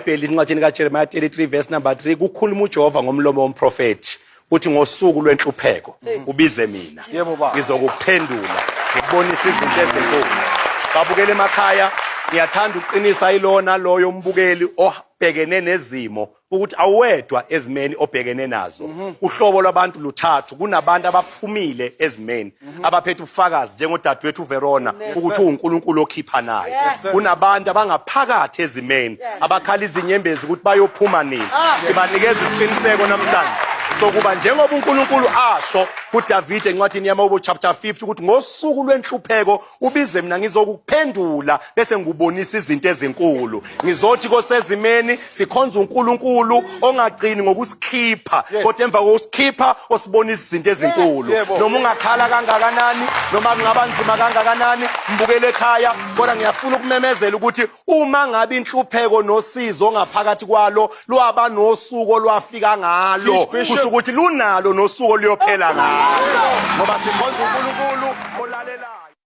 iBhayibheli incwadi kaJeremiah 33 verse number 3 kukhuluma uJehova ngomlomo womprofeti uthi ngosuku lwenhlupheko ubize mina ngizokuphendula ngikubonisa izinto ezinkulu. Babukele emakhaya ngiyathanda uqinisa ilona loyo umbukeli obhekene nezimo ukuthi awedwa ezimeni obhekene nazo. Uhlobo lwabantu luthathu, kunabantu abaphumile ezimeni abaphethe ubufakazi njengodadewethu Verona ukuthi uNkulunkulu okhipha naye. Kunabantu abangaphakathi ezimeni abakhala izinyembezi ukuthi bayophuma nini. Sibanikeza isiqiniseko namhlanje sokuba njengoba uNkulunkulu asho kuDavid encwadini yamaHubo chapter 50 ukuthi ngosuku lwenhlupheko ubize mina ngizokuphendula bese ngikubonisa izinto ezinkulu. Ngizothi kosezimeni sikhonza uNkulunkulu ongagcini ngokusikhipha kodwa emva kokusikhipha osibonisa izinto ezinkulu. Noma ungakhala kangakanani noma kungaba nzima kangakanani mbukele ekhaya kodwa ngiyafuna ukumemezela ukuthi uma ngabe inhlupheko nosizo ngaphakathi kwalo lwaba nosuku olwafika ngalo kusho ukuthi lunalo nosuku liyophela ngalo.